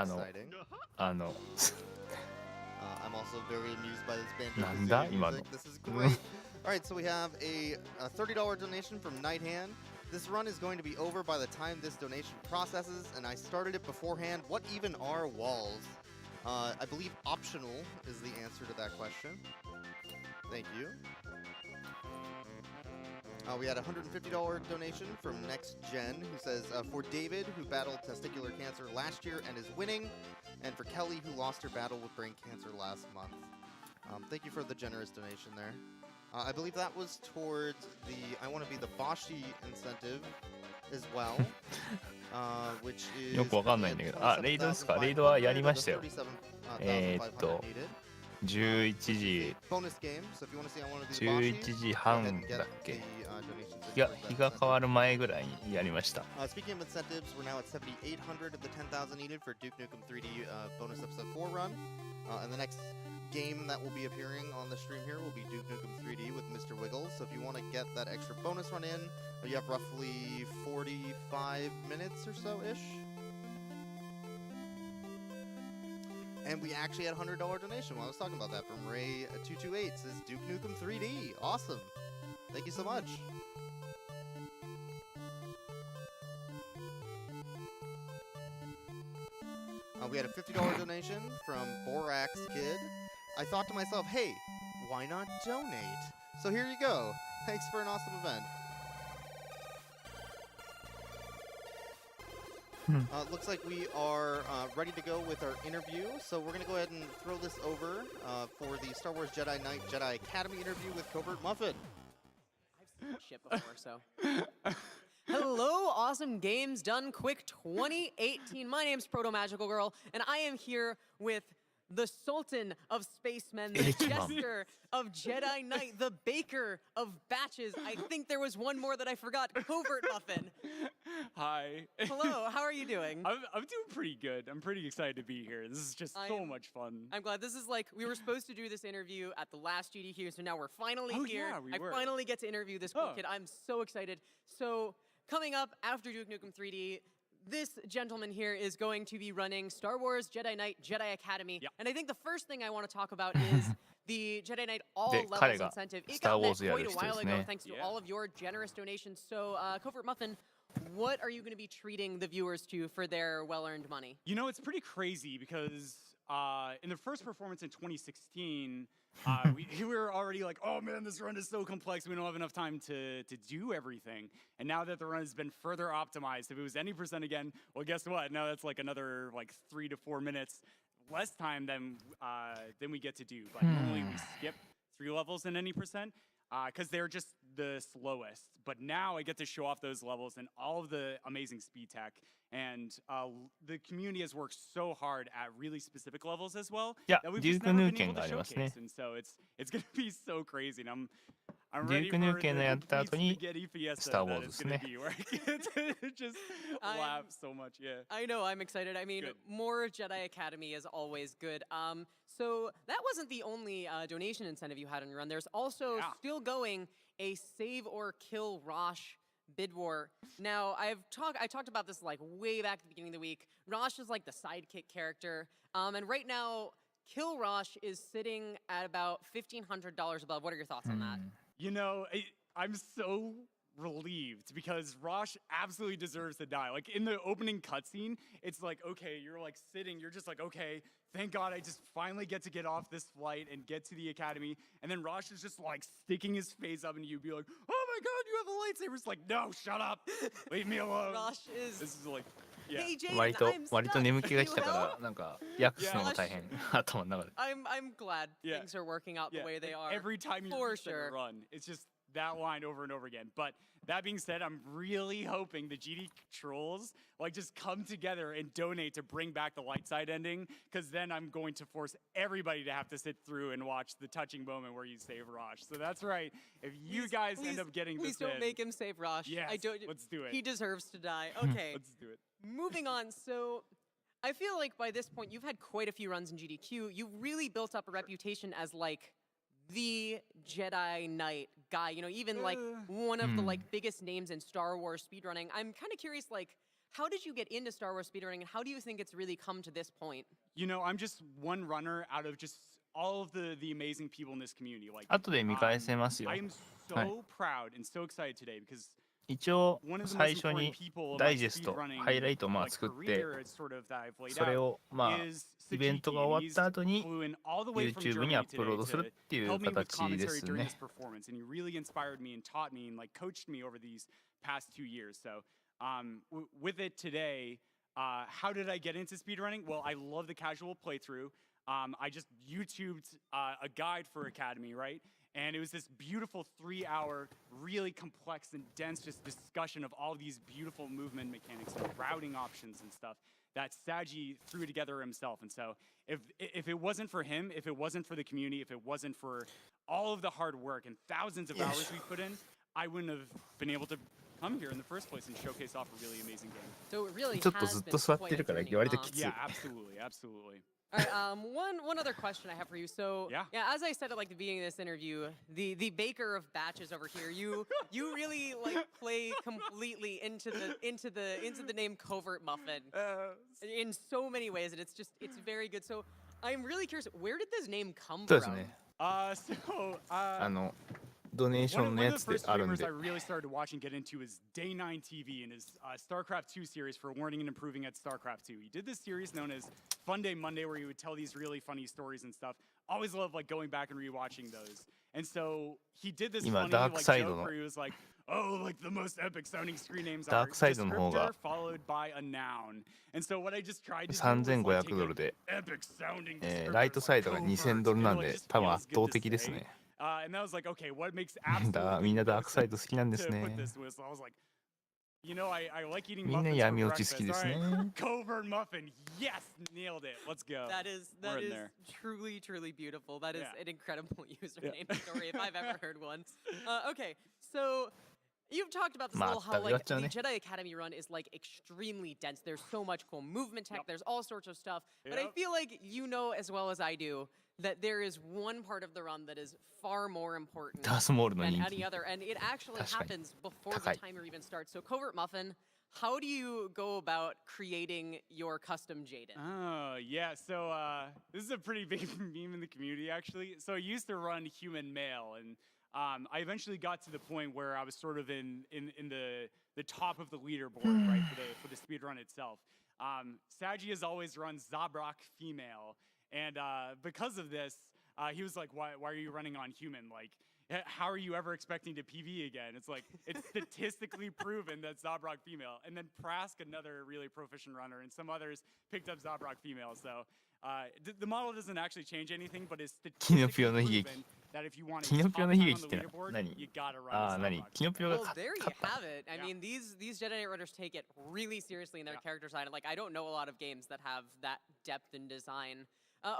exciting. あの I'm also very amused by this band. なんだ今の This is great. All right, so we have a $30 donation from Nighthand. This run is going to be over by the time this donation processes, and I started it beforehand. What even are walls? I believe optional is the answer to that question. Thank you. We had a $150 donation from Next Gen, who says, for David, who battled testicular cancer last year and is winning, and for Kelly, who lost her battle with brain cancer last month. Thank you for the generous donation there. I believe that was towards the I Want to Be the Boshi incentive as well, which is よくわかんないんだけど、あ、レイドですか？レイドはやりましたよ。11時半だっけ？日が変わる前ぐらいにやりました。Speaking of incentives, we're now at 7,800 of the 10,000 needed for Duke Nukem 3D bonus episode 4 run. And the next game that will be appearing on the stream here will be Duke Nukem 3D with Mr. Wiggles. So if you want to get that extra bonus run in, you have roughly 45 minutes or so-ish. And we actually had a $100 donation while I was talking about that from Ray228. Says Duke Nukem 3D. Awesome. Thank you so much. We had a $50 donation from Borax Kid. I thought to myself, hey, why not donate? So here you go. Thanks for an awesome event. Looks like we are ready to go with our interview. So we're going to go ahead and throw this over for the Star Wars Jedi Knight Jedi Academy interview with Covert Muffin. I've seen shit before, so... Hello, Awesome Games Done Quick 2018. My name's Proto Magical Girl, and I am here with the Sultan of Spacemen, the Jester of Jedi Knight, the Baker of Batches. I think there was one more that I forgot, Covert Muffin. Hi. Hello, how are you doing? I'm doing pretty good. I'm pretty excited to be here. This is just so much fun. I'm glad. This is like, we were supposed to do this interview at the last GDQ, so now we're finally here. Yeah, we were. I finally get to interview this cool kid. I'm so excited. So, coming up after Duke Nukem 3D, this gentleman here is going to be running Star Wars Jedi Knight Jedi Academy. Yep. And I think the first thing I want to talk about is the Jedi Knight All Levels incentive. It got met quite a while ago thanks to all of your generous donations. So, Covert Muffin, what are you going to be treating the viewers to for their well-earned money? You know, it's pretty crazy because in the first performance in 2016, we were already like, oh man, this run is so complex, we don't have enough time to do everything. And now that the run has been further optimized, if it was any percent again, well, guess what? Now that's like another 3 to 4 minutes less time than we get to do. But normally we skip 3 levels in any percent because they're just the slowest. But now I get to show off those levels and all of the amazing speed tech. And the community has worked so hard at really specific levels as well. Yeah, that we've just never been able to showcase. And so it's going to be so crazy. And I'm ready for the spaghetti fiesta that it's going to be where I get to just laugh so much. Yeah. I know, I'm excited. I mean, more Jedi Academy is always good. So that wasn't the only donation incentive you had on your run. There's also still going a Save or Kill Rosh bid war. Now, I talked about this like way back at the beginning of the week. Rosh is like the sidekick character. And right now, Kill Rosh is sitting at about $1,500 above. What are your thoughts on that? You know, I'm so relieved because Rosh absolutely deserves to die. Like in the opening cutscene, it's like, okay, you're like sitting, you're just like, okay, thank God I just finally get to get off this flight and get to the academy. And then Rosh is just like sticking his face up and you be like, oh my God, you have a lightsaber. It's like, no, shut up. Leave me alone. Rosh is... This is like, yeah. Hey, Jaden, 割と眠気が来たからなんか訳すのが大変頭の中で。I'm glad things are working out the way they are. Every time you run, it's just that line over and over again. But that being said, I'm really hoping the GD trolls like just come together and donate to bring back the light side ending, because then I'm going to force everybody to have to sit through and watch the touching moment where you save Rosh. So that's right. If you guys end up getting this, please don't make him save Rosh. Yes, let's do it. He deserves to die. Okay. Let's do it. Moving on. So I feel like by this point you've had quite a few runs in GDQ. You've really built up a reputation as like the Jedi Knight guy, you know, even like one of the like biggest names in Star Wars speedrunning. I'm kind of curious, like, how did you get into Star Wars speedrunning, and how do you think it's really come to this point? You know, I'm just one runner out of just all of the amazing people in this community. Like, 後で見返せますよ。 I am はい so proud and so excited today because 一応 one of the 最 most 初に important people in ダ my イジェスト speedrunning ハイライトをまあ like 作って career sort of that I've laid それ out をまあ is イベントが終わった後に flew in all the way from YouTube にア Germany ップロー today ドする to っていう help me with 形で commentary す during ね this。performance, and he really inspired me and taught me and like coached me over these past 2 years. So with it today, how did I get into speedrunning? Well, I love the casual playthrough. I just YouTubed a guide for Academy, right? And it was this beautiful 3-hour, really complex and dense just discussion of all these beautiful movement mechanics and routing options and stuff that Saji threw together himself. And so if it wasn't for him, if it wasn't for the community, if it wasn't for all of the hard work and thousands of hours we put in, I wouldn't have been able to come here in the first place and showcase off a really amazing game. So it really ちょっと has ずっ been と座っ quite て a るから journey, 割ときつい。 Yeah, absolutely, absolutely. All right, one other question I have for you. So Yeah. as I said at like the beginning of this interview, the baker of batches over here, you really like play completely into the name Covert Muffin in so many ways, and it's very good. So I'm really curious, where did this name come そうです from? ね。 So ドネーショ one ン of の the やつで first あるん streamers で I。really started watching get into is Day9 TV and his StarCraft 2 series for learning and improving at StarCraft 2. He did this series known as Fun Day Monday where he would tell these really funny stories and stuff. Always loved like going back and rewatching those. And so he did this 今 funny ダーク like サイド joke の where he was like, oh, like the most epic sounding screen names ダ are ークサイドの方が descriptor followed by a noun. And so what I just tried to do was 3500 like take ドルで an epic sounding ライト descriptors サイドが like 2000 covert, ドル and なん like で just 多分 feels 圧倒 good to 的です say. ね。 And I was like, okay, what makes みんな absolutely ダークサイド好きなんです to ね put。this with. So I was like, you know, I like eating みんな muffins for 闇落ち breakfast. 好きです All ね right,。Covert muffin. Yes, nailed it. Let's go. That is We're in there. truly beautiful. That is Yeah. an incredible username story if I've ever heard one. Okay, so you've talked about this a little, how like the Jedi Academy run is like extremely dense. There's so much cool movement tech. There's all sorts of stuff. But I feel like you know as well as I do that there is one part of the run that is far more important ダースモールの than 人 any 気。 other, and it actually 確かに。 happens before the 高い。 timer even starts. So Covert Muffin, how do you go about creating your custom Jaden? Oh, yeah. So this is a pretty big meme in the community, actually. So I used to run Human Male, and I eventually got to the point where I was sort of in the top of the leaderboard, right, for the speed run itself. Saji has always run Zabrak Female, and because of this, he was like, why are you running on Human? Like, how are you ever expecting to PV again? It's like, it's statistically proven that Zabrak Female. And then Prask, another really proficient runner, and some others picked up Zabrak Female. So the model doesn't actually change anything, but it's statistically proven that if you want to top time on the leaderboard, you gotta run ああ、何 Zabrak キノピオ Well, が there you 勝った have it. I mean, these Jedi Knight runners take it really seriously in their character design. Like, I don't know a lot of games that have that depth in design.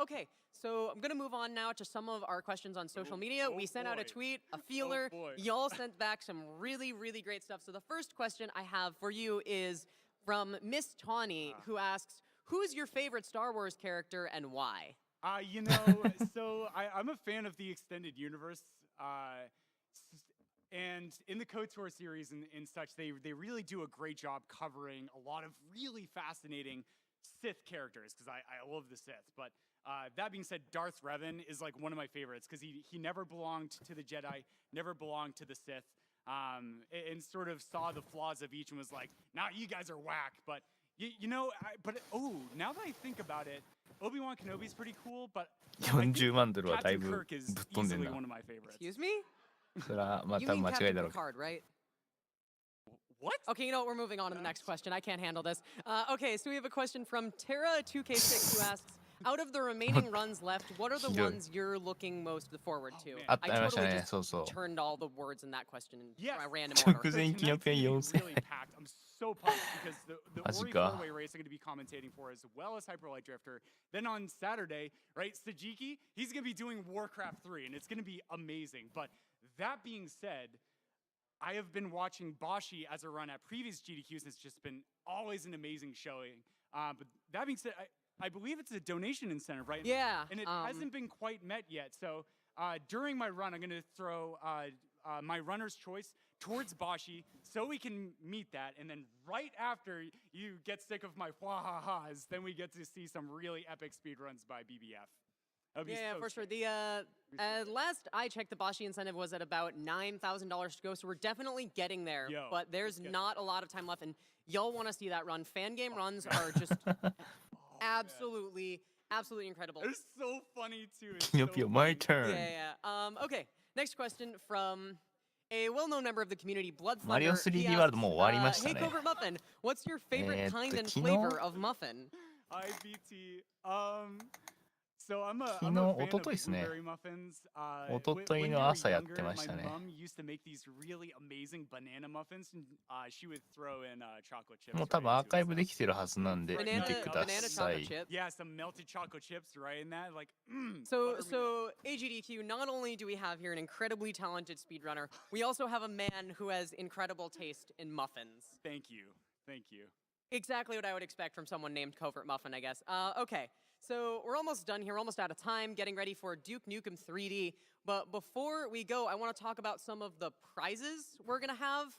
Okay, so I'm gonna move on now to some of our questions on social media. We sent out a boy. tweet, a feeler. boy. Y'all sent back some really great stuff. So the first question I have for you is from Miss Tawny, who asks, "Who's your favorite Star Wars character and why?" You know, so I'm a fan of the extended universe. And in the KOTOR series and such, they really do a great job covering a lot of really fascinating Sith characters, because I love the Sith. But that being said, Darth Revan is like one of my favorites, because he never belonged to the Jedi, never belonged to the Sith, and sort of saw the flaws of each and was like, nah, you guys are whack. But, you know, now that I think about it, Obi-Wan Kenobi's pretty cool, but I think 40万ドルはだい Captain ぶ Kirk is ぶっ飛んでん easily な。 one of my favorites. Excuse me? それはまあ You 多分 mean 間違い Captain だろうけど。 Picard, right? What? Okay, you know what? We're moving on to the next question. I can't handle this. Okay, so we have a question from Terra2K6 who asks, out of the remaining runs left, what are theひどい。 ones you're looking most forward to? man. あ I ありました totally ね。 just そうそう。 turned all the words in that question in Yes. a random 直 order. 前キノピオ Tonight's gonna be 4000 really packed. I'm so pumped because the Ori マジか。 four-way race I'm going to be commentating for, as well as Hyper Light Drifter. Then on Saturday, right, Sajiki, he's going to be doing Warcraft 3, and it's going to be amazing. But that being said, I have been watching Bashi as a run at previous GDQs, and it's just been always an amazing showing. But that being said, I believe it's a donation incentive, right? Yeah. And it hasn't been quite met yet. So during my run, I'm going to throw my runner's choice towards Bashi so we can meet that, and then right after you get sick of my wah-ha-has, then we get to see some really epic speedruns by BBF. Yeah, so for sure. sick. The last I checked, the Bashi incentive was at about $9,000 to go, so we're definitely getting there. Yo, but there's not a lot of time left, and y'all want to see that run. Fan game runs are just absolutely incredible. They're so funny too. It's Pinocchio, so my funny. turn. Yeah. Okay. Next question from a well-known member of the community, Blood Thunder. マリオ 3D He ワールド asks, もう終わりました Hey, ね。 Covert Muffin, what's your favorite kind and 昨日 flavor of muffin? IBT. So I'm a 昨日、 fan of 一昨日ですね。 blueberry muffins. 一昨日の朝やってましたね。 My mom used to make these really amazing banana muffins, and she would throw in chocolate chips. もう多分アーカイブできてるはずなんで見 Banana, てくだ banana さ chocolate い。 chip. Yeah, some melted chocolate chips right in that. Like, So AGDQ, not only do we have here an incredibly talented speedrunner, we also have a man who has incredible taste in muffins. Thank you. Exactly what I would expect from someone named Covert Muffin, I guess. Okay, so we're almost done here, we're almost out of time, getting ready for Duke Nukem 3D. But before we go, I want to talk about some of the prizes we're gonna have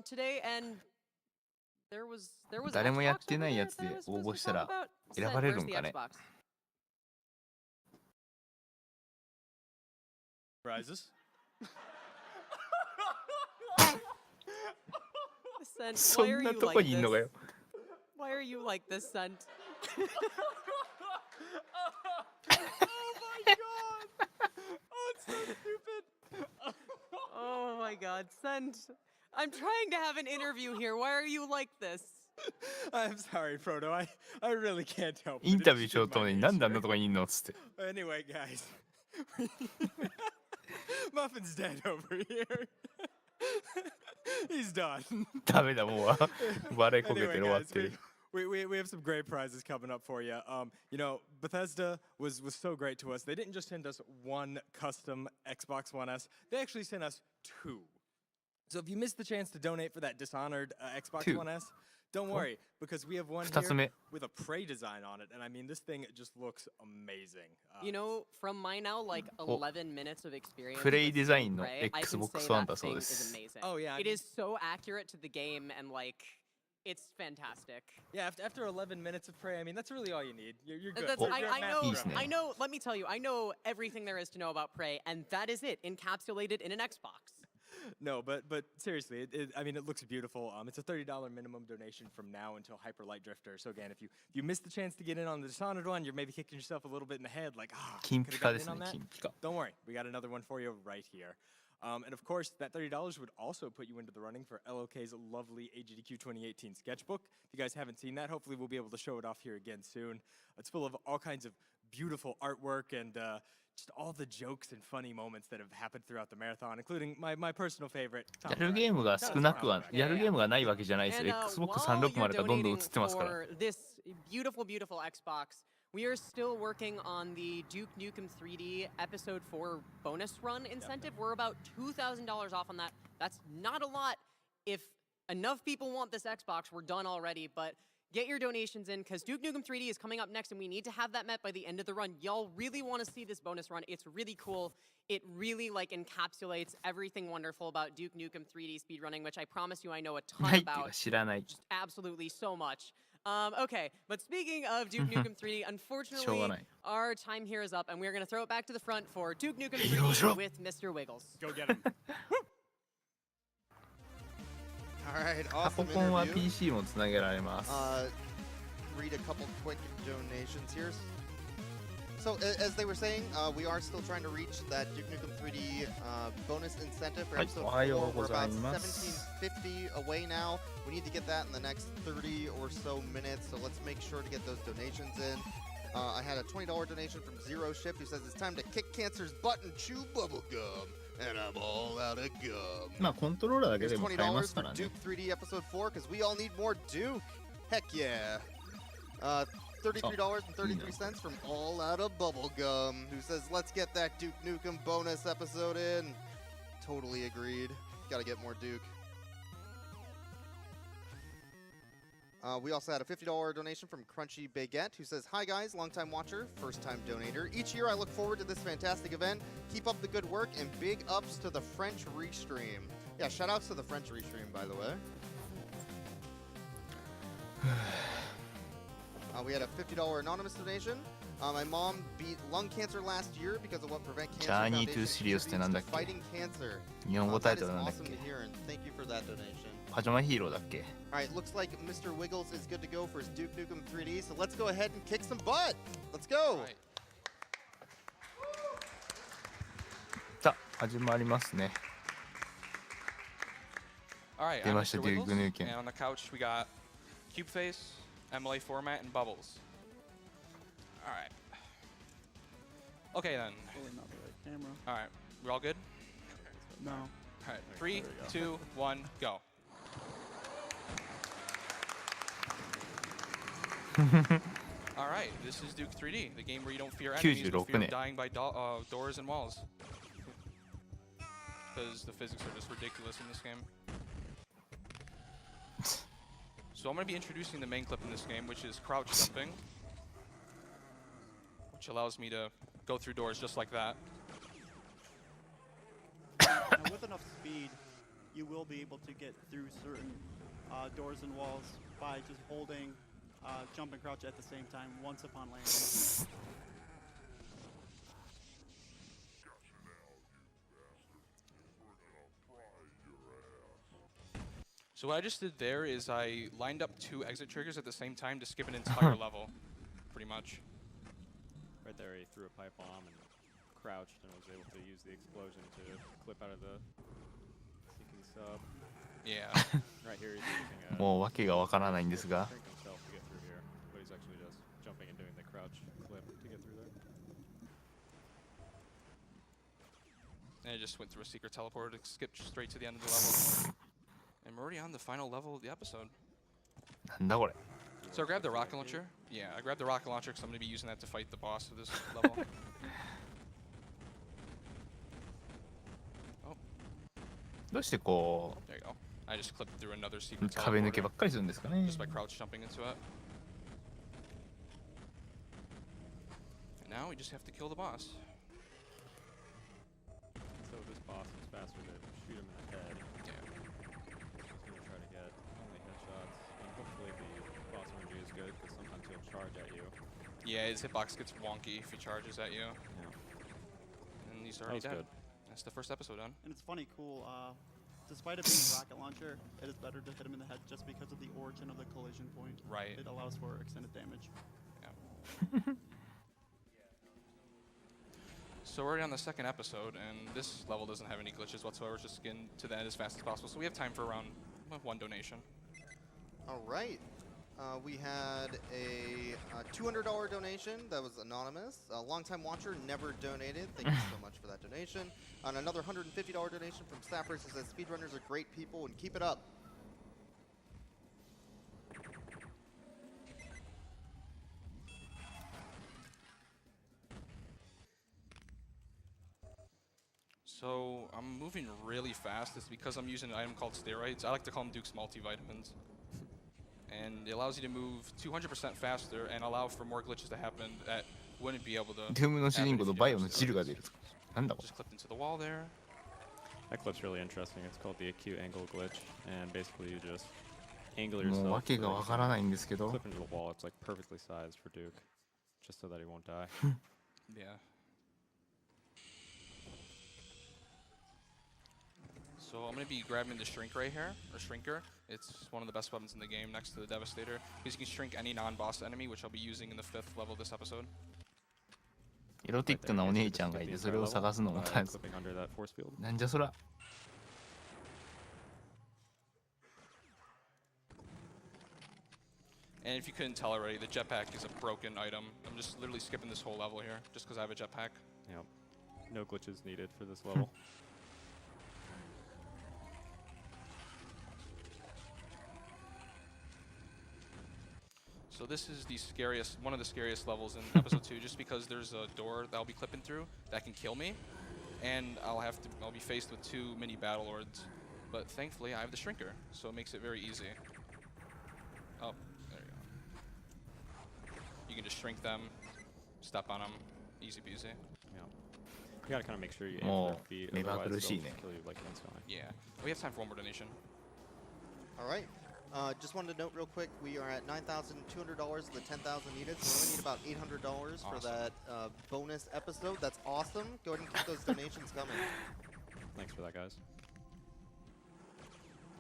today. And there was 誰も Xbox やってない over や there つ that で I was 応 supposed 募 to した talk ら about? 選ばれる Where's ん the かね。 Xbox? Prizes? Sent, そ why are んな you とこ like にいんのか this? よ。 Why are you like this, Sent? Oh my god, Sent. I'm trying to have an interview here. Why are you like this? I'm sorry, Proto. I really can't help it. インタビュー It's しよう in と my 思うのになんであん nature. なとこにいんのっつって。 Anyway, guys. Muffin's dead over here. He's done. ダメだ、もう笑いこけて Anyway, る終わっ guys, てる。 we have some great prizes coming up for you. You know, Bethesda was so great to us. They didn't just send us one custom Xbox One S. They actually sent us two. So if you missed the chance to donate for that Dishonored Xbox Two. One S, don't worry, because we have one 二つ here 目。 with a Prey design on it. And I mean, this thing just looks amazing. You know, from my now like 11 minutes of experience, プレイ with デザインの Prey, I can say Xbox One that だそう thing で is す。 amazing. Oh, yeah, I It mean- is so accurate to the game and like it's fantastic. Yeah, after 11 minutes of Prey, I mean, that's really all you need. You're good. That's, You're I at know, master level. I know, let me tell you, I know everything there is to know about Prey, and that is it, encapsulated in an Xbox. No, but seriously, I mean, it looks beautiful. It's a $30 minimum donation from now until Hyper Light Drifter. So again, if you missed the chance to get in on the Dishonored one, you're maybe kicking yourself a little bit in the head, like, 金 could ピ have カ gotten です in on ね、 that. 金ピカ。 Don't worry, we got another one for you right here. And of course, that $30 would also put you into the running for LOK's lovely AGDQ 2018 sketchbook. If you guys haven't seen that, hopefully we'll be able to show it off here again soon. It's full of all kinds of beautiful artwork and just all the jokes and funny moments that have happened throughout the marathon, including my personal favorite. やるゲームが少なくは、やるゲームがないわけじゃないです And よ。while Xbox you're 360がどんどん映 donating ってますから。 for this beautiful, beautiful Xbox, we are still working on the Duke Nukem 3D Episode 4 bonus run incentive. We're about $2,000 off on that. That's not a lot. If enough people want this Xbox, we're done already, but get your donations in because Duke Nukem 3D is coming up next and we need to have that met by the end of the run. Y'all really want to see this bonus run. It's really cool. It really like encapsulates everything wonderful about Duke Nukem 3D speedrunning, which I promise you I know a な ton いっていうか about. 知らない。 Just absolutely so much. Okay, but speaking of Duke Nukem 3D, unfortunately, our time here is up, and we're going to throw it back to the front for Duke Nukem 3D with Mr. Wiggles. Go get him. All right, パソ awesome コンは interview. PC もつなげられます。 Read a couple quick donations here. So as they were saying, we are still trying to reach that Duke Nukem 3D bonus incentive for episode 4. We're about 1750 away now. We need to get that in the next 30 or so minutes, so let's make sure to get those donations in. I had a $20 donation from Zero Shift who says it's time to kick cancer's butt and chew bubble gum. And I'm all out of gum. まあコントローラーだけ Here's でも買えま $20 すか for らね。 Duke 3D Episode 4 because we all need more Duke. Heck yeah. $33.33 from All Out of Bubblegum, who says, let's get that Duke Nukem bonus episode in. Totally agreed. Gotta get more Duke. We also had a $50 donation from Crunchy Baguette, who says, hi guys, longtime watcher, first-time donator. Each year I look forward to this fantastic event. Keep up the good work, and big ups to the French Restream. Yeah, shout outs to the French Restream, by the way. We had a $50 anonymous donation. My mom beat lung cancer last year because of what Prevent Cancer Journey Foundation to Serious contributes to ってなんだっけ？ fighting cancer. 日本語 That タイト is ルなんだっ awesome け？ to hear, and thank you for that donation. パジャマヒーローだっけ？ All right, looks like Mr. Wiggles is good to go for his Duke Nukem 3D, so let's go ahead and kick some butt. Let's go. Right. さあ始まりますね。 All right, 出 I'm ました Mr. デュー Wiggles, クヌーケン。 and on the couch we got Cube Face, MLA format, and Bubbles. All right. Okay then. Probably not the right camera. All right, we're all good. No. All right, 3, 2, 1, go. All right, this is Duke 3D, the game where you don't fear enemies, but fear 96 dying by doors and walls. Because the physics are just ridiculous in this game. So I'm going to be introducing the main clip in this game, which is crouch jumping, which allows me to go through doors just like that. Now, with enough speed, you will be able to get through certain doors and walls by just holding jump and crouch at the same time once upon landing. So what I just did there is I lined up 2 exit triggers at the same time to skip an entire level, pretty much. Right there, he threw a pipe bomb and crouched and was able to use the explosion to clip out of the sinking sub. Yeah. Right here, he's using a もう訳がわからないんですが。 shrink himself to get through here, but he's actually just jumping and doing the crouch clip to get through there. And I just went through a secret teleporter to skip straight to the end of the level. And we're already on the final level of the episode. なんだこれ。 So I grabbed the rocket launcher. Yeah, I grabbed the rocket launcher because I'm going to be using that to fight the boss of this level. Oh, どうしてこ there you go. I just clipped through another う secret 壁抜け teleporter ばっかりするんですかね。 just by crouch jumping into it. And now we just have to kill the boss. So this boss is faster to shoot him in the head. Yeah. He's going to try to get only headshots, and hopefully the boss energy is good, because sometimes he'll charge at you. Yeah, his hitbox gets wonky if he charges at you. Yeah. And he's That already was dead. good. That's the first episode done. And it's funny, cool. Despite it being a rocket launcher, it is better to hit him in the head just because of the origin of the collision point. Right. It allows for extended damage. So we're already on the second episode, and this level doesn't have any glitches whatsoever. It's just getting to the end as fast as possible. So we have time for around 1 donation. All right. We had a $200 donation that was anonymous. A longtime watcher never donated. Thank you so much for that donation. And another $150 donation from Sappers who says speedrunners are great people and keep it up. So I'm moving really fast. It's because I'm using an item called steroids. I like to call them Duke's multivitamins. And it allows you to move 200% faster and allow for more glitches to happen that wouldn't be able to ドゥームの主人公 happen と if you バイオ don't の use 汁が steroids. 出る。なんだこれ。 Just clipped into the wall there. That clip's really interesting. It's called the acute angle glitch, and basically you just angle もう yourself 訳 so が that わ you からな can いんですけど。 clip into the wall. It's like perfectly sized for Duke, just so that he won't die. Yeah. So I'm going to be grabbing the shrink right here, or shrinker. It's one of the best weapons in the game next to the Devastator. Because you can shrink any non-boss enemy, which I'll be using in the 5th level of this episode. エロティックなお姉ちゃんがいてそれを探すのも大変。 Clipping under that force field. なんじゃそら。 And if you couldn't tell already, the jetpack is a broken item. I'm just literally skipping this whole level here, just because I have a jetpack. Yep. No glitches needed for this level. So this is the scariest, one of the scariest levels in episode 2, just because there's a door that I'll be clipping through that can kill me, and I'll be faced with 2 mini battle lords. But thankfully, I have the shrinker, so it makes it very easy. Oh, there you go. You can just shrink them, step on them, easy peasy. Yeah. You gotta kind of make sure you aim for More their feet, maybe otherwise they'll accuracy, kill you like instantly. Yeah. We have time for one more donation. All right. Just wanted to note real quick, we are at $9,200 the 10,000 units. We only need about $800 for Awesome. that bonus episode. That's awesome. Go ahead and keep those donations coming. Thanks for that, guys.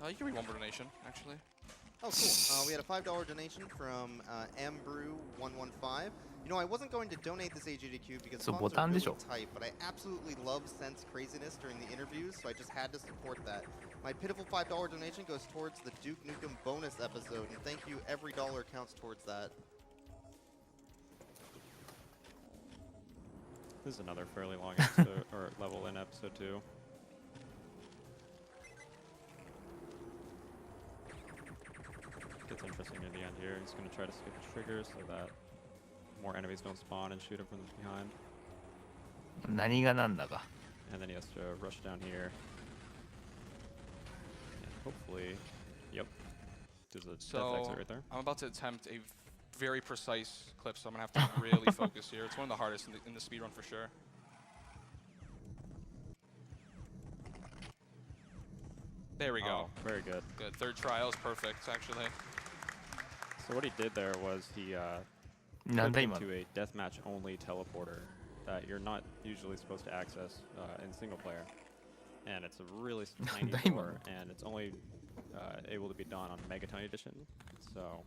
You can read one more donation, actually. Oh, cool. We had a $5 donation from mbrew115. You know, I wasn't going to donate this AGDQ because So funds are botan really でしょ? tight, but I absolutely love Sense craziness during the interviews, so I just had to support that. My pitiful $5 donation goes towards the Duke Nukem bonus episode, and thank you. Every dollar counts towards that. This is another fairly long episode, or level in episode 2. Gets interesting near the end here. He's going to try to skip the trigger so that more enemies don't spawn and shoot him from behind. 何がなんだか。 And then he has to rush down here. And hopefully, yep. There's a death So exit right there. I'm about to attempt a very precise clip, so I'm gonna have to really focus here. It's one of the hardest in the speedrun for sure. There we go. Oh, very good. Good. Third trial is perfect, actually. So what he did there was he なん put だ him 今の。 into a deathmatch only teleporter that you're not usually supposed to access in single player. And it's a really tiny Diamond. door, and it's only able to be done on Megaton Edition. So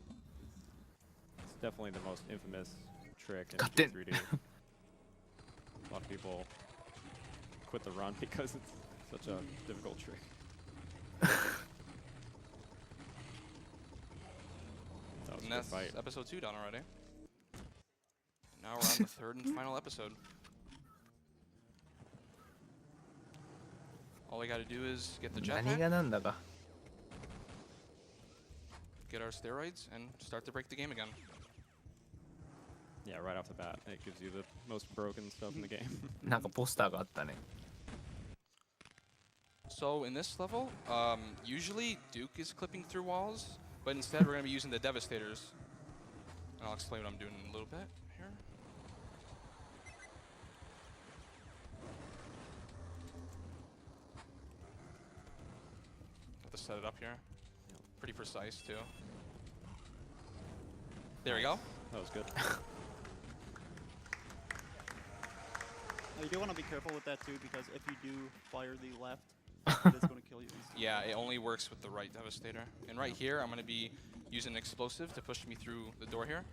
it's definitely the most infamous trick in Got it. G3D. A lot of people quit the run because it's such a difficult trick. That was a And good that's fight. episode 2 done already. Now we're on the third and final episode. All we gotta do is get the 何 jetpack, がなんだか。 get our steroids, and start to break the game again. Yeah, right off the bat, it gives you the most broken stuff in the game. なんかポスターがあったね。 So in this level, usually Duke is clipping through walls, but instead we're gonna be using the Devastators. And I'll explain what I'm doing in a little bit here. Have to set it up here. Pretty precise too. There we go. That was good. Now, you do want to be careful with that too, because if you do fire the left, it is going to kill you instantly. Yeah, it only works with the right Devastator. And right here, I'm gonna be using an explosive to push me through the door here.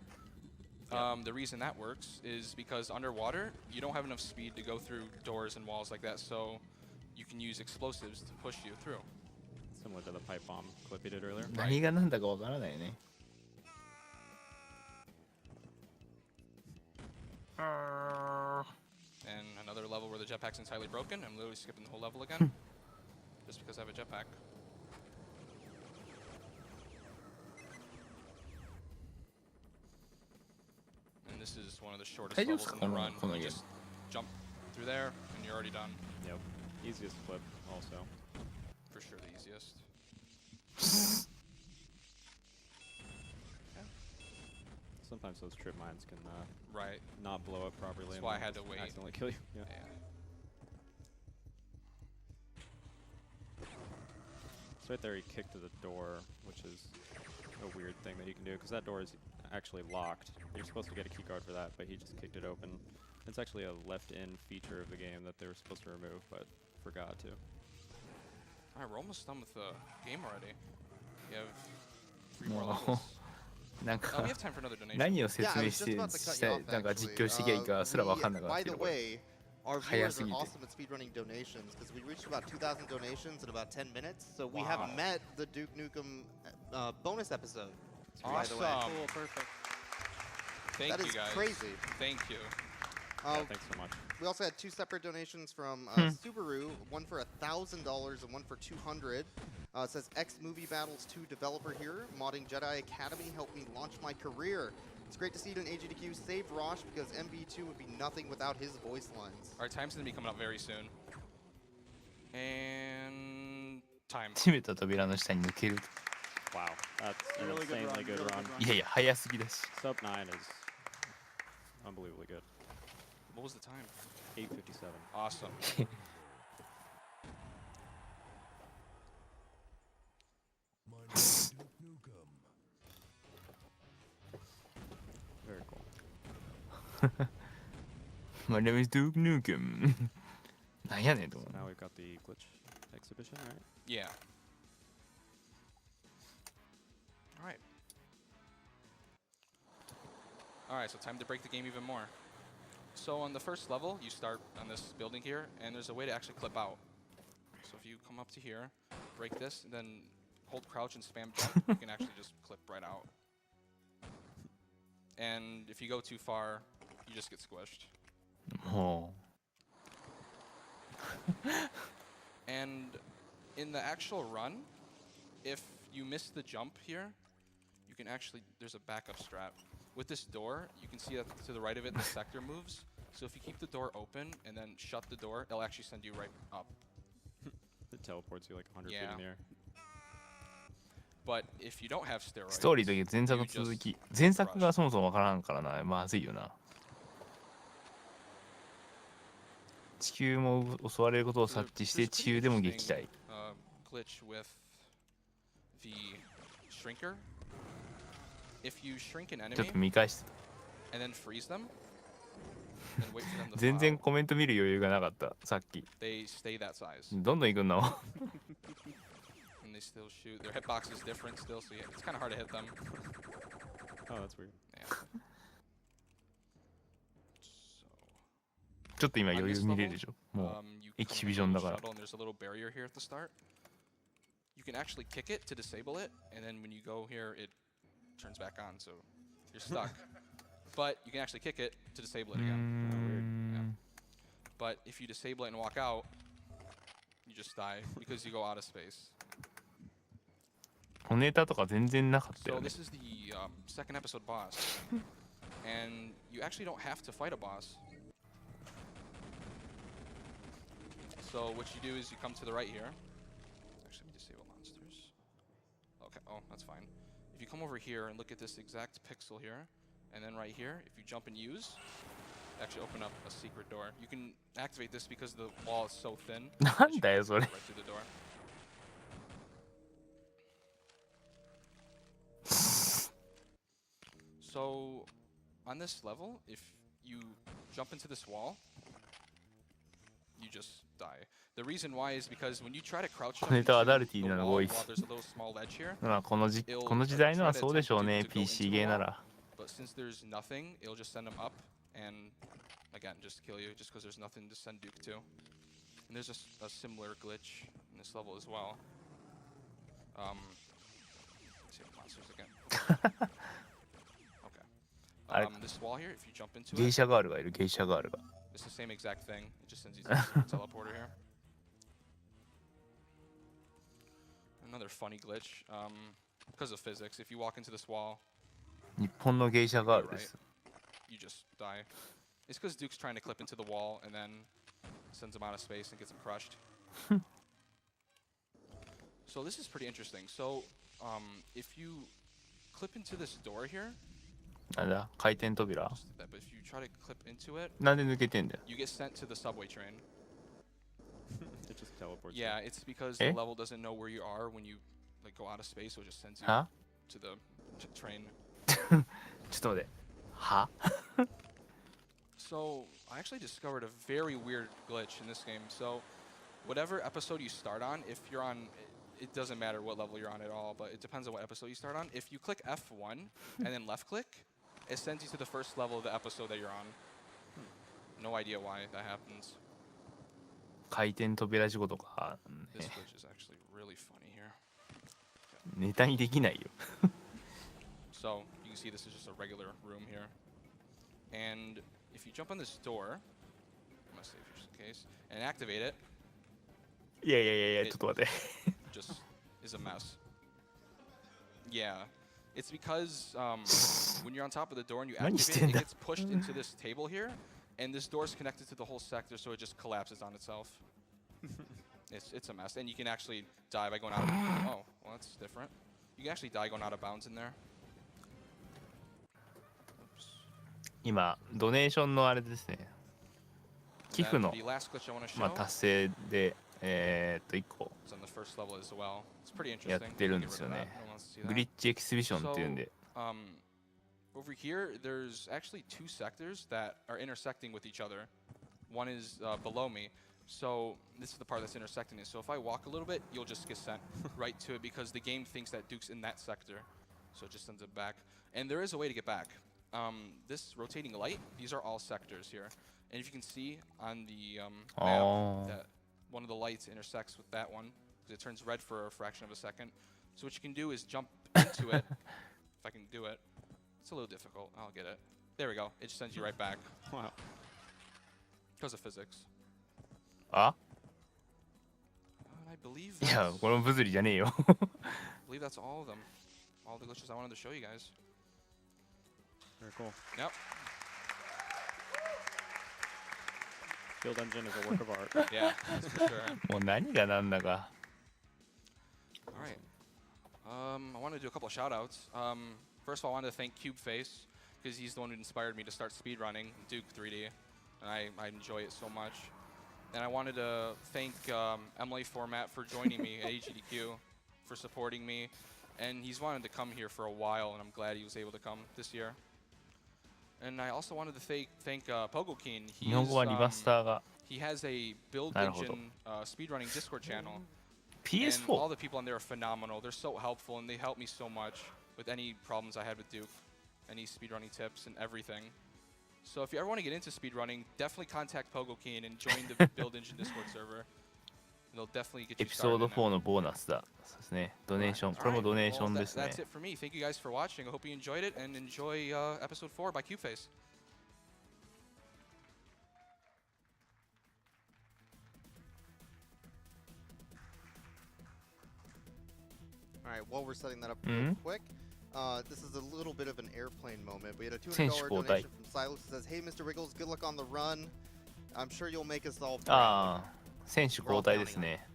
The reason that works is because underwater, you don't have enough speed to go through doors and walls like that, so you can use explosives to push you through. Similar to the pipe bomb clip he did earlier. 何がなんだかわからないね。 And another level where the jetpack's entirely broken. I'm literally skipping the whole level again, just because I have a jetpack. And this is one of the shortest 大丈夫です levels か in the この run. この You ゲー just jump through there, and you're already done. Yep. Easiest clip also. For sure the easiest. Sometimes those trip mines can Right. not blow up properly. That's and why I then had to wait. accidentally kill you. Yeah. Yeah. So right there he kicked to the door, which is a weird thing that you can do, because that door is actually locked. You're supposed to get a key card for that, but he just kicked it open. It's actually a left-in feature of the game that they were supposed to remove, but forgot to. Alright, we're almost done with the game already. We have 3 more も levels. うなん We か have time for another donation. 何を説 Yeah, I 明 was し just て about to cut you off, なんか actually. 実況してきゃいいかすら分かんなくなっ By て the るこれ。 way, our viewers are 早すぎて。 awesome at speedrunning donations because we reached about 2,000 donations in about 10 minutes. So we Wow. have met the Duke Nukem bonus episode. By the way. Awesome. Cool, perfect. Thank That you is guys. crazy. Thank you. Yeah, thanks so much. We also had 2 separate donations from Subaru, one for $1,000 and one for $200. It says X Movie Battles 2 developer here, modding Jedi Academy helped me launch my career. It's great to see it in AGDQ save Rosh because MB2 would be nothing without his voice lines. Our time's gonna be coming up very soon. And time. 閉めた扉の下に抜ける。 Wow, that's an Really good insanely run, good really run. good run. いやいや、早すぎだし。 Sub 9 is unbelievably good. What was the time? 8:57. Awesome. Very cool. My name is Duke Nukem. なんやねんと So 思う。 now we've got the glitch exhibition, right? Yeah. All right. All right, so time to break the game even more. So on the first level, you start on this building here, and there's a way to actually clip out. So if you come up to here, break this, and then hold crouch and spam jump, you can actually just clip right out. And if you go too far, you just get squished. も And in the actual run, if you miss the jump here, you can actually, there's a backup strat. With this door, you can see that to the right of it, the sector moves. So if you keep the door open and then shut the door, it'll actually send you right up. It teleports you like 100 feet Yeah. in the air. But if you don't have う steroids, ストーリーという前作の you 続 just き。前作がそもそもわからんからな。まずいよな。地球も襲われることを So 察知し there's て a 地 pretty 球でも interesting, 撃退。 glitch with the shrinker. If you shrink an ちょっ enemy と見返して。 and then freeze them, and wait for them to 全然 thaw, コメント見る余裕がなかった。さっき。 they stay that size. どんどん行くんの And they still shoot. Their hitbox is different still, so yeah, it's kind of hard to hit them. Oh, that's weird. Yeah. So, ちょっと今 on 余 this 裕見れる level, でしょ。も you エ come キシ in ビ a ジョン little だから shuttle, and there's a little barrier here at the start. You can actually kick it to disable it, and then when you go here, it turns back on, so you're stuck. But you can actually kick it to disable it うー again. ん But if you disable it and walk out, you just die because you go out of space. 小ネタとか全然なかった So よね this is the second episode boss. And you actually don't have to fight a boss. So what you do is you come to the right here. Actually, let me disable monsters. Okay, oh, that's fine. If you come over here and look at this exact pixel here, and then right here, if you jump and use, actually open up a secret door. You can activate this because the wall is so thin. なんだよそれ Right through the door. So, on this level, if you jump into this wall, you just die. The reason why is because when you try to crouch jump 小ネタはア into ダルティ the ーなの wall が多 while いっす there's a little small ledge here, まあこの時代のはそうでしょうね PC ゲーなら but since there's nothing, it'll just send them up and again just kill you just because there's nothing to send Duke to. And there's a similar glitch in this level as well. Let's see what monsters again. Okay. This wall here, if you jump into ゲイ it, シャガールがいるゲイシャガールが it's the same exact thing. It just sends you to this teleporter here. Another funny glitch. Because of physics, if you walk into this wall, 日本のゲイシャガールです you just die. It's because Duke's trying to clip into the wall and then sends him out of space and gets him crushed. So this is pretty interesting. So if you clip into this door here, なんだ回転扉 just did that, but if you try to clip into it, なんで抜けてんだよ you get sent to the subway train. It just teleports. Yeah, it's because Eh? the level doesn't know where you are when you like go out of space, so it just sends you は to the train. ちょっと待っては So I actually discovered a very weird glitch in this game. So whatever episode you start on, if you're on, it doesn't matter what level you're on at all, but it depends on what episode you start on. If you click F1 and then left click, it sends you to the first level of the episode that you're on. No idea why that happens. 回転扉事故とか This glitch is actually really funny here. ネタにできないよ So you can see this is just a regular room here. And if you jump on this door, I'm gonna save just in case, and activate it, いやいやいやいやちょっと待って just is a mess. Yeah. It's because when you're on top of the door and you 何し activate てん it, だ it gets pushed into this table here, and this door is connected to the whole sector, so it just collapses on itself. It's a mess. And you can actually die by going out of oh, well that's different. You can actually die going out of bounds in there. 今ドネーションのあれですね寄付の The last glitch I want to まあ show 達成で1個 is on the first level as well. It's pretty やっ interesting. てるん Get です rid よ of that. ね No one wants to see グ that. リッチエキシビションっていうんで Over here, there's actually two sectors that are intersecting with each other. One is below me. So this is the part that's intersecting it. So if I walk a little bit, you'll just get sent right to it because the game thinks that Duke's in that sector. So it just sends it back. And there is a way to get back. This rotating light, these are all sectors here. And if you can see on the map that one of the lights intersects with that one, because it turns red for a fraction of a second. So what you can do is jump into it. If I can do it. It's a little difficult. I'll get it. There we go. It just sends you right back. Wow. Because of physics. あ I believe いや that's, これも物理じゃねえよ I believe that's all of them. All the glitches I wanted to show you guys. Very cool. Yep. Build engine is a work of art. Yeah, that's for sure. もう何がなんだか All right. I want to do a couple of shout outs. First of all, I wanted to thank CubeFace because he's the one who inspired me to start speedrunning Duke 3D. And I enjoy it so much. And I wanted to thank Emily Format for joining me at AGDQ, for supporting me. And he's wanted to come here for a while, and I'm glad he was able to come this year. And I also wanted to thank Pogokeen. 日本語はリバスターが He has a build なるほど engine speedrunning Discord channel. And all PS4 the people on there are phenomenal. They're so helpful, and they help me so much with any problems I had with Duke, any speedrunning tips and everything. So if you ever want to get into speedrunning, definitely contact Pogokeen and join the Build Engine Discord server. They'll definitely get エ you ピソー started ド in 4のボーナスだそうですねドネーション that. これも Alright, ドネーション well, ですね that's it for me. Thank you guys for watching. I hope you enjoyed it and enjoy episode 4 by CubeFace. All right, while we're setting that up real quick, this is a little bit of an airplane moment. We had a $200 donation from Silas who says, "Hey, Mr. Wiggles, good luck on the run. I'm sure you'll make us all proud." ああ選手交代ですね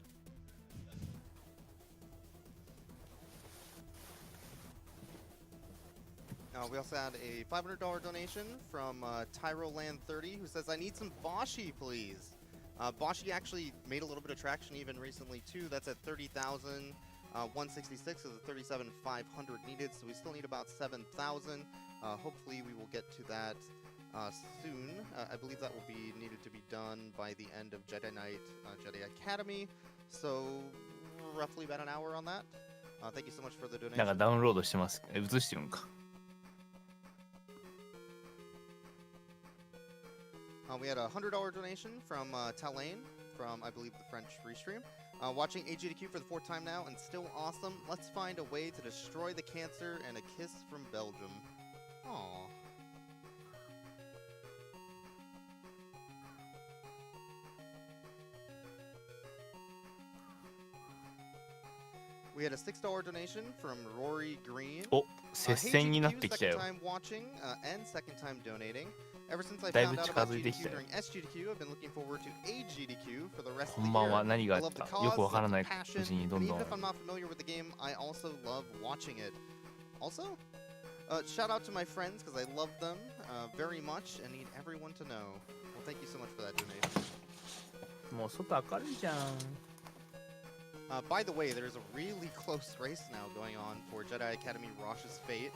We also had a $500 donation from TyroLand30 who says, "I need some Boshi, please." Boshi actually made a little bit of traction even recently too. That's at 30,000. 166 is the 37,500 needed, so we still need about 7,000. Hopefully we will get to that soon. I believe that will be needed to be done by the end of Jedi Knight Jedi Academy, so roughly about an hour on that. Thank you so much for the なんか donation. ダウンロードしてます映してるんか We had a $100 donation from Talaine from, I believe, the French Restream. Watching AGDQ for the 4th time now and still awesome. Let's find a way to destroy the cancer and a kiss from Belgium. Aww. We had a $6 donation from Rory Green. お接戦になってきたよ Second time watching and second time donating. Ever since I だいぶ found out 近 about づいてき GDQ たよ during SGDQ, I've been looking forward to AGDQ for the rest こ of ん the ばんは year. 何が I あっ love the たよ cause, くわから the ないう passion, ちにどん and ど even ん if I'm not familiar with the game, I also love watching it. Also, shout out to my friends because I love them very much and need everyone to know. Well, thank you so much for that donation. もう外明るいじゃん By the way, there's a really close race now going on for Jedi Academy Rosh's Fate.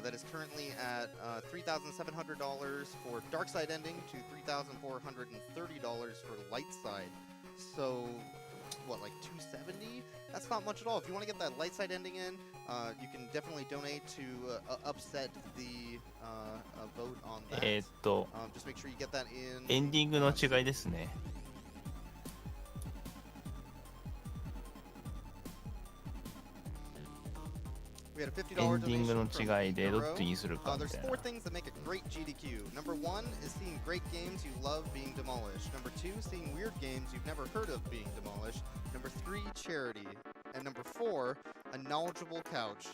That is currently at $3,700 for Dark Side Ending to $3,430 for Light Side. So, what, like $270? That's not much at all. If you want to get that Light Side Ending in, you can definitely donate to upset the vote on that. Just make sure you get that in. エンディングの違いですね We had a $50 エンディングの donation from 違いでどっ Hero. ちにするかみ There's たいな 4 things that make a great GDQ. Number 1 is seeing great games you love being demolished. Number 2, seeing weird games you've never heard of being demolished. Number 3, charity. And number 4, a knowledgeable couch.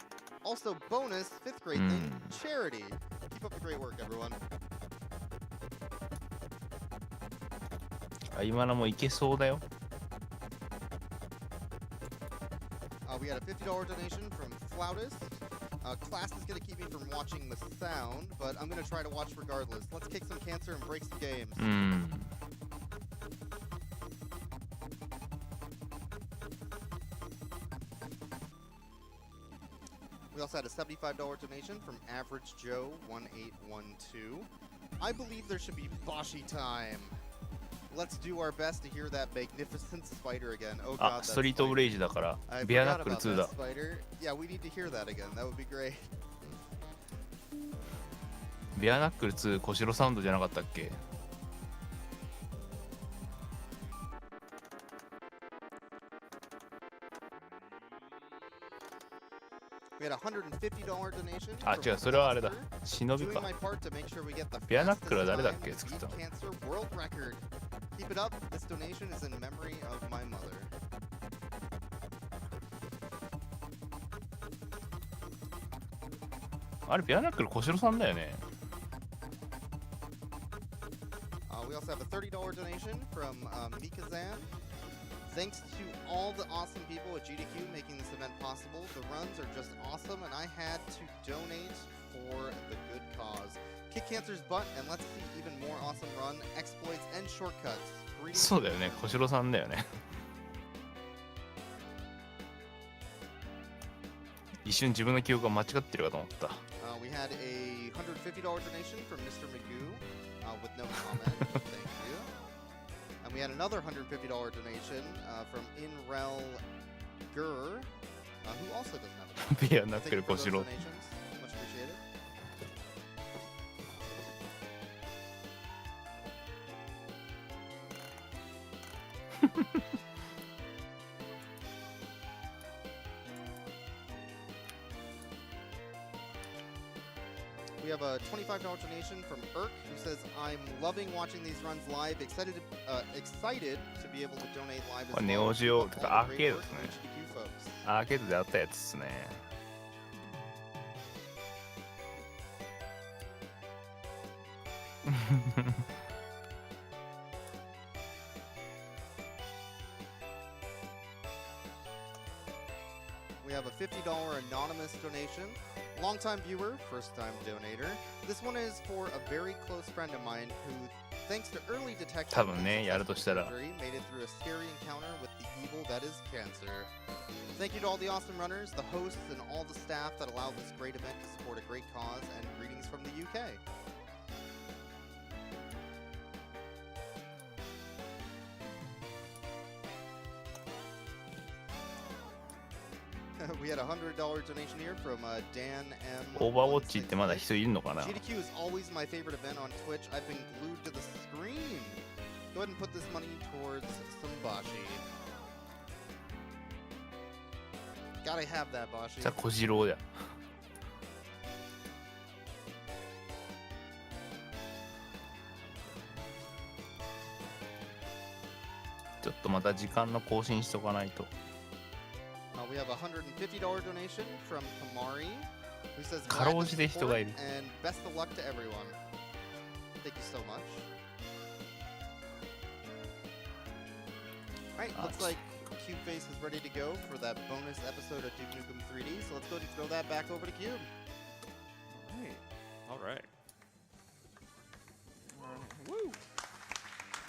Also, bonus, 5th grade thing, charity. Keep up the great work, everyone. あ今のもいけそうだよ We had a $50 donation from Flautist. Class is going to keep me from watching the sound, but I'm going to try to watch regardless. Let's kick some cancer and break some games. We also had a $75 donation from Average Joe 1812. I believe there should be Boshi time. Let's do our best to hear that magnificent spider again. Oh あ、 god, ストリートオブレイジだから I ベアナ forgot ックル about 2 that だ。 spider. Yeah, we need to hear that again. That would be great. ベアナックル2小城サウンドじゃなかったっけ？ We had a $150 donation. あ、 from 違う、それはあれだ。 Monster. 忍び Doing か。 my part to make sure we get the ベアナックルは fastest 誰だっ time け to 作った beat の？ cancer world record. Keep it up. This donation is in memory of my mother. あれベアナックル小城さんだよね。 We also have a $30 donation from Mikazan. Thanks to all the awesome people at GDQ making this event possible. The runs are just awesome, and I had to donate for the good cause. Kick cancer's butt, and let's see even more awesome run, exploits, and shortcuts. Greetings そうだよね、小城さんだよね。一瞬自分の記憶が間違ってるかと思った。 We had a $150 donation from Mr. Magoo with no comment. Thank you. And we had another $150 donation from Inrel Gur, who also doesn't have a ベアナッ Thank ク you ル for 小 those 城。 donations. Much appreciated. We have a $25 donation from Irk, who says, "I'm loving watching these runs live. Excited to be able to donate live as これネ well. オジオ Keep と up か all ア the ー great ケード work, ですね。 HDQ folks." アーケードであったやつですね。 We have a $50 anonymous donation. Longtime viewer, first-time donator. This one is for a very close friend of mine who, thanks to early detection 多分 and ね、やるとしたら。 surgery, made it through a scary encounter with the evil that is cancer. Thank you to all the awesome runners, the hosts, and all the staff that allowed this great event to support a great cause, and greetings from the UK. We had a $100 donation here from Dan M. オーバーウォッチってまだ人いるのかな？ GDQ is always my favorite event on Twitch. I've been glued to the screen. Go ahead and put this money towards some Boshi. Gotta have that Boshi. じゃあ小次郎じゃん。ちょっとまた時間の更新しとかないと。 We have a $150 donation from Kamari, who says, かろう "Glad じ to て人がい support る。 and best of luck to everyone." Thank you so much. Alright, looks like Cubeface is ready to go for that bonus episode of Duke Nukem 3D, so let's go ahead and throw that back over to Cube. All right.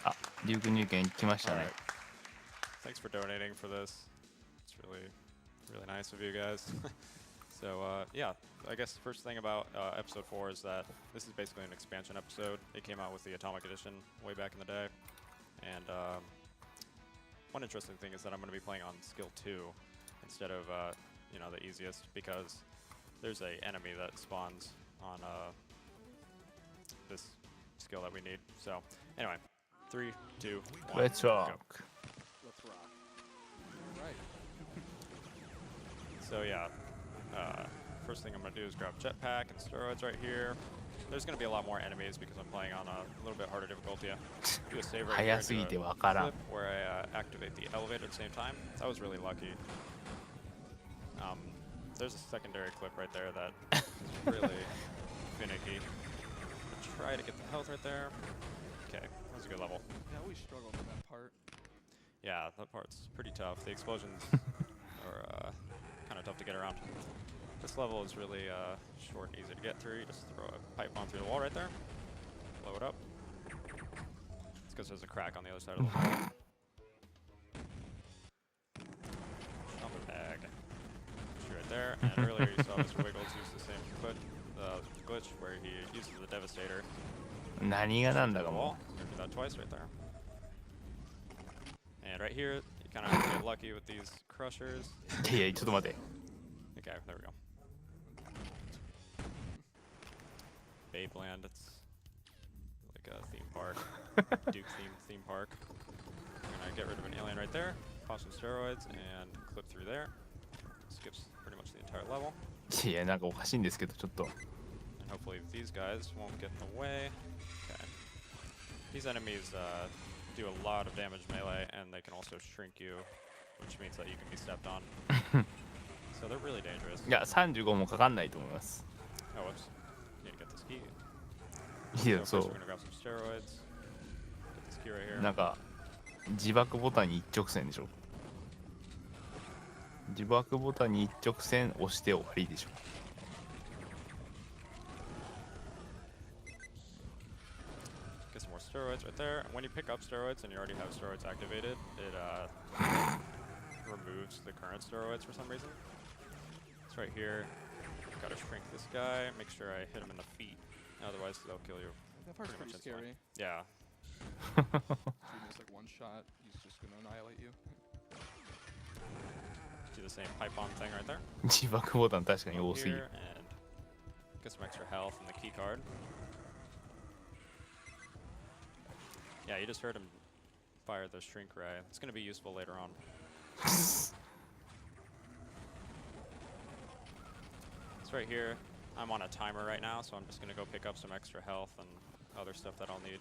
あ、デューク入券来ましたね。 Thanks for donating for this. It's really nice of you guys. So yeah, I guess the first thing about episode 4 is that this is basically an expansion episode. It came out with the Atomic Edition way back in the day. And one interesting thing is that I'm going to be playing on skill 2 instead of the easiest, because there's a enemy that spawns on this skill that we need. So anyway, 3, 2, 1. Let's go. rock. Let's rock. So yeah, first thing I'm going to do is grab jetpack and steroids right here. There's going to be a lot more enemies because I'm playing on a little bit harder difficulty. Do a save right here 早すぎ and て do わ a からん。 flip where I activate the elevator at the same time. That was really lucky. There's a secondary clip right there that is really finicky. Try to get the health right there. Okay, that was a good level. Yeah, I always struggle with that part. Yeah, that part's pretty tough. The explosions are kind of tough to get around. This level is really short and easy to get through. You just throw a pipe bomb through the wall right there, blow it up. It's because there's a crack on the other side of the wall. Jump bag. Shoot right there, And earlier you saw Mr. Wiggles use the same glitch where he uses the Devastator. 何がなんだか Wall. も You're gonna do that twice right there. And right here, you kind of have to get lucky with these crushers. う。いやいや、ちょっと待って。 Okay, there we go. Babeland, it's like a theme park. Duke theme park. We're gonna get rid of an alien right there, pop some steroids, and clip through there. Skips pretty much the entire level. いや、なんかおかしいんですけど、ちょっと。 And hopefully these guys won't get in the way. Okay. These enemies do a lot of damage melee, and they can also shrink you, which means that you can be stepped on. So they're really dangerous. いや、35もかかんないと思います。 Oh, whoops. Need to get this key. いや、 So そ first we're う。 gonna grab some steroids. Get this key right here. なんか、自爆ボタンに一直線でしょ。自爆ボタンに一直線押して終わりでしょ。 Get some more steroids right there. And when you pick up steroids and you already have steroids activated, it removes the current steroids for some reason. It's right here. Gotta shrink this guy. Make sure I hit him in the feet. Otherwise, they'll kill you. That part's Pretty pretty much scary. Yeah. You miss like one shot, he's just gonna annihilate you. Do the same pipe bomb thing right there. 自爆ボタン確かに Go 多すぎ here る。 and get some extra health in the key card. Yeah, you just heard him fire the shrink ray. It's gonna be useful later on. It's right here. I'm on a timer right now, so I'm just gonna go pick up some extra health and other stuff that I'll need.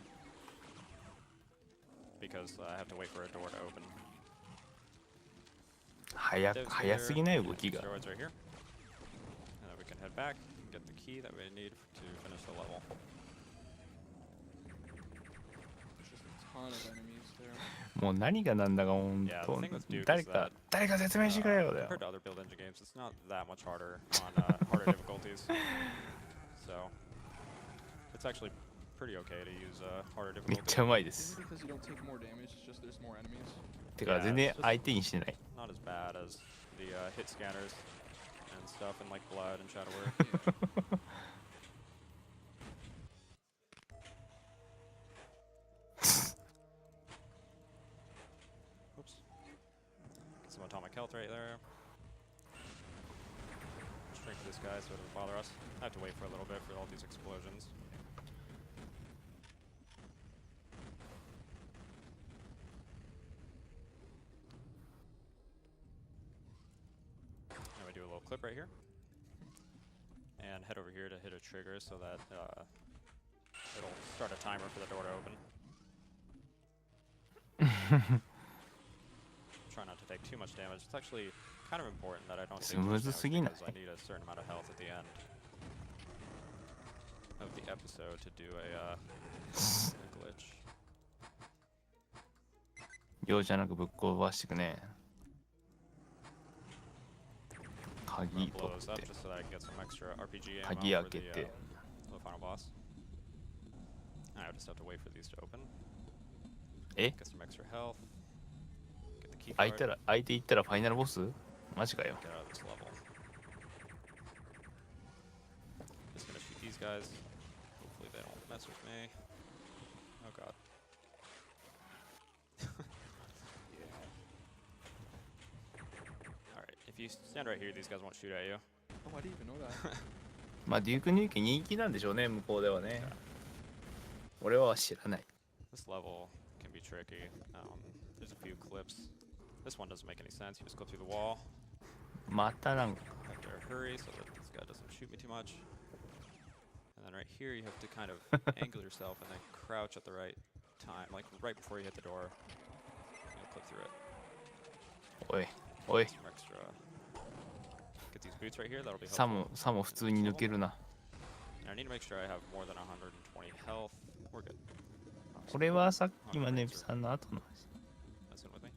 Because I have to wait for a door to open. 早すぎない動きが。 Steroids right here. And then we can head back and get the key that we need to finish the level. There's just a ton of enemies there. もう何がなんだか本 Yeah, 当 the thing with Duke 誰 is か that 説明してくれよだよ。 compared to other build engine games, it's not that much harder on harder difficulties. So it's actually pretty okay to use harder めっ difficulty. ちゃうまいです。 Because you don't take more damage, it's just there's more enemies. てか全然相手にしてない。 Not as bad as the hit scanners and stuff and like blood and shadow work. Oops. Get some atomic health right there. Shrink this guy so it doesn't bother us. I have to wait for a little bit for all these explosions. And we do a little clip right here. And head over here to hit a trigger so that it'll start a timer for the door to open. Try not to take too much damage. It's actually kind of important that I don't take too much damage because I need a certain amount of health at the end of the episode to do a glitch. 容赦なくぶっ壊していくね。 I'm 鍵 gonna 取 blow this っ up て just so that I can get some extra RPG ammo 鍵開 for け the, て for the final boss. I just have to wait for these to open. え Get some extra health. Get the key 相 card. 手ら相手行ったらファイナルボスマジかよ。 Get out of this level. Just gonna shoot these guys. Hopefully they don't mess with me. Oh god. Alright, if you stand right here, these guys won't shoot at you. Oh, I didn't even know that. まあデュークニューケ人気なんでしょうね向こうではね。俺は知らない。 This level can be tricky. There's a few clips. This one doesn't make any sense. You just go through the wall. またなんか Have to hurry so that this guy doesn't shoot me too much. And then right here, you have to kind of angle yourself and then crouch at the right time, like right before you hit the door. And clip through it. おいおい Some extra. Get these boots right here. That'll be さ helpful. も普通に抜けるな。 And I need to make sure I have more than 120 health. We're good. これはさっきまでさんの後の。 Listen with me.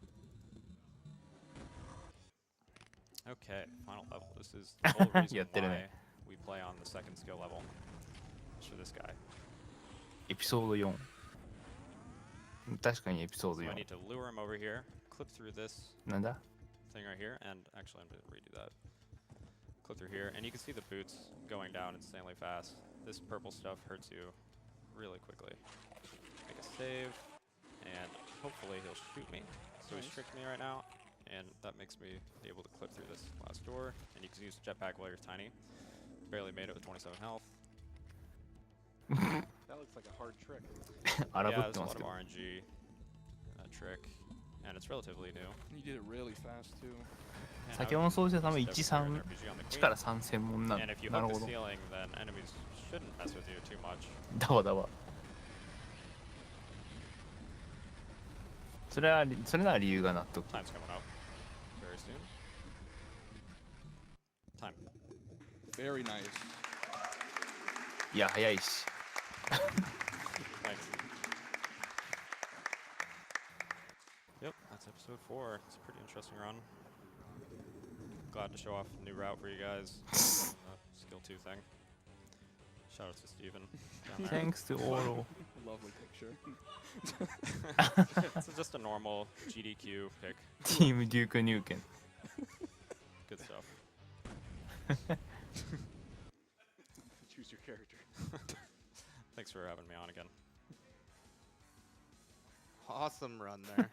Okay, final level. This is the whole reason やってるね。 why we play on the second skill level. Just for this guy. エピソード4。確かにエピソード So I 4。 need to lure him over here, clip through this なんだ thing right here, and actually I'm going to redo that. clip through here, and you can see the boots going down insanely fast. This purple stuff hurts you really quickly. Make a save, and hopefully he'll shoot me. So he's tricked me right now, and that makes me able to clip through this last door. And you can use jetpack while you're tiny. Barely made it with 27 health. That looks like a hard trick. Yeah, there's a lot of RNG trick, and it's relatively new. You did it really fast too. 先ほどの操縦は多分1、3、1から3専門なんだ。 And if you なる hug ほ the ど。 ceiling, then enemies shouldn't mess with you too much. だわだわ。それなら理由が納得。 Time's coming up very soon. Time. Very nice. いや、早いし。 Thanks. Yep, that's episode 4. It's a pretty interesting run. Glad to show off a new route for you guys. Skill 2 thing. Shout out to Steven. down there. Thanks to Oro. Lovely picture. This is just a normal GDQ pick. Team Duke Nukem. Good stuff. Choose your character. Thanks for having me on again. Awesome run there.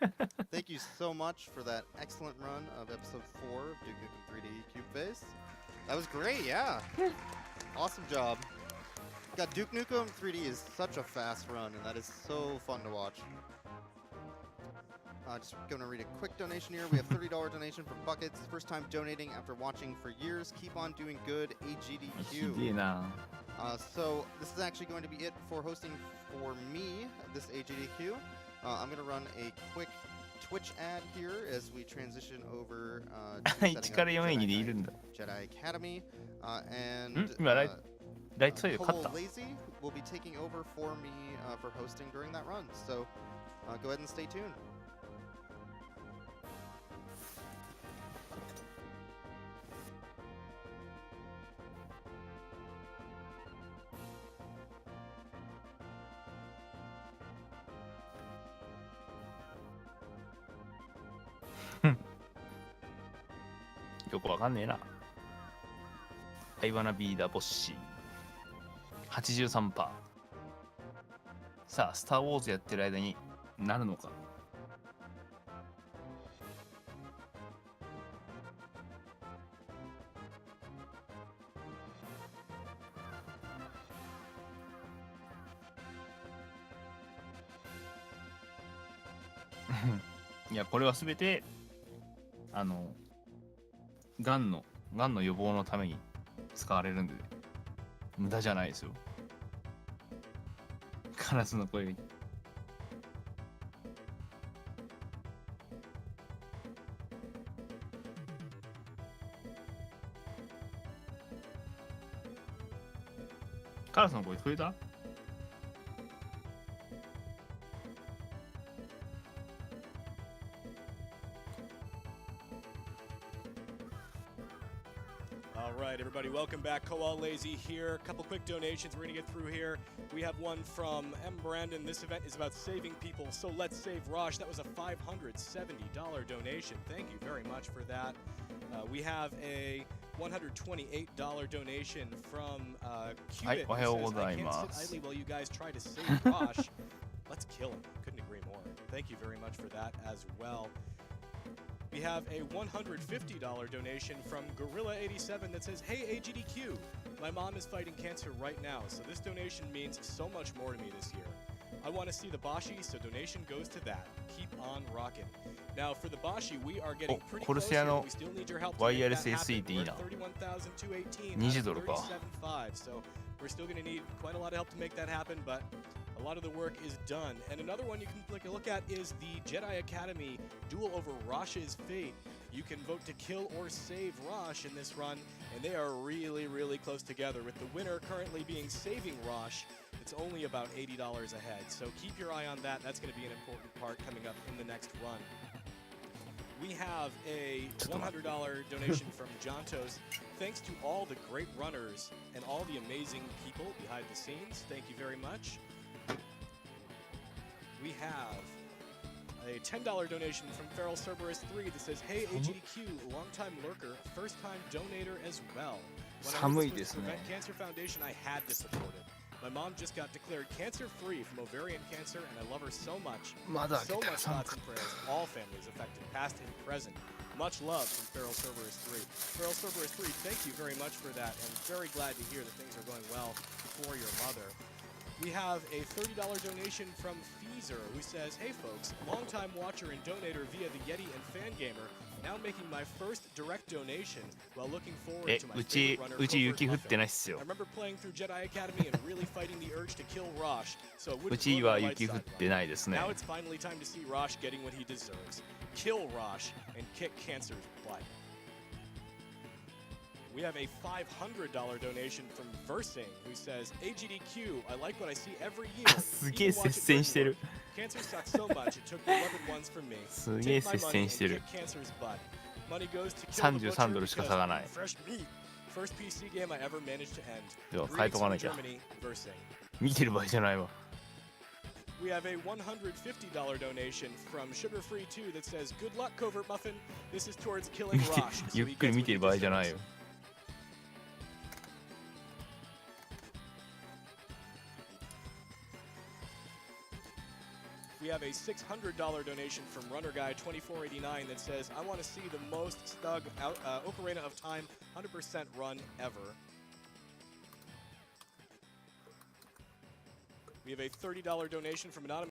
Thank you so much for that excellent run of episode 4 of Duke Nukem 3D Cube Face. That was great, yeah. Awesome job. God, Duke Nukem 3D is such a fast run, and that is so fun to watch. Just going to read a quick donation here. We have $30 donation from Buckets. First time donating after watching for years. Keep on doing good, AGDQ. いいな。 So this is actually going to be it for hosting for me, this AGDQ. I'm going to run a quick Twitch ad here as we transition over to setting 1から4位にいるんだ。 Jedi Academy. And 今ライトサイド勝っ Cole た。 Lazy will be taking over for me for hosting during that run. So go ahead and stay tuned. よくわかんねえな。I wanna be the boss。83%。さあ、スター・ウォーズやってる間になるのか。いや、これはすべてがんの予防のために使われるんで、無駄じゃないですよ。カラスの声に。カラスの声聞こえた？ All right, everybody, welcome back. Koal Lazy here. A couple quick donations we're going to get through here. We have one from M. Brandon. This event is about saving people, so let's save Rosh. That was a $570 donation. Thank you very much for that. We have a $128 donation from Cubit. Hi, Who says, I can't sit idly while you guys try to save Rosh. Let's kill him. Couldn't agree more. Thank you very much for that as well. We have a $150 donation from Gorilla87 that says, hey AGDQ, my mom is fighting cancer right now, so this donation means so much more to me this year. I want to see the Bashi, so donation goes to that. Keep on rocking. Now for the Bashi, we are getting pretty close here, but we still need your help to make that happen. We're at 31,218, 37.5, so we're still going to need quite a lot of help to make that happen, but a lot of the work is done. And another one you can take a look at is the Jedi Academy duel over Rosh's fate. You can vote to kill or save Rosh in this run, and they are really, really close together, with the winner currently being saving Rosh. It's only about $80 ahead, so keep your eye on that. That's going to be an important part coming up in the next run. We have a $100 donation from Jontos. Thanks to all the great runners and all the amazing people behind the scenes. Thank you very much. We have a $10 donation from Feral Cerberus3 that says, "Hey AGDQ, longtime lurker, first-time donator as well. When I heard this was the Prevent Cancer Foundation, I had to support it. My mom just got declared cancer-free from ovarian cancer, and I love her so much. So much thoughts and prayers to all families affected, past and present. Much love from Feral Cerberus3. Feral Cerberus3, thank you very much for that, and very glad to hear that things are going well for your mother." We have a $30 donation from Feezer, who says, "Hey folks, longtime watcher and donator via the Yeti and Fangamer, now making my first direct donation while looking forward to my favorite runner, Covert Muffin. I remember playing through Jedi Academy and really fighting the urge to kill Rosh, so it wouldn't ruin my light side one. Now it's finally time to see Rosh getting what he deserves. Kill Rosh and kick Cancer's butt." We have a $500 donation from Versing, who says, "AGDQ, I like what I see every year. Even watch it during work. Cancer sucks so much, it took the beloved ones from me. Take my money and kick Cancer's butt. Money goes to Kill the Butcher because fresh meat. First PC game I ever managed to end. Greetings from Germany, Versing." 見てる場合じゃないわ。 We have a $150 donation from Sugarfree2 that says, "Good luck, Covert Muffin. This is towards killing Rosh." ゆっくり見てる場合じゃないよ。 We have a $600 donation from RunnerGuy2489 that says, "I want to see the most stug Ocarina of Time 100% run ever." We have a $30 donation from Anonymous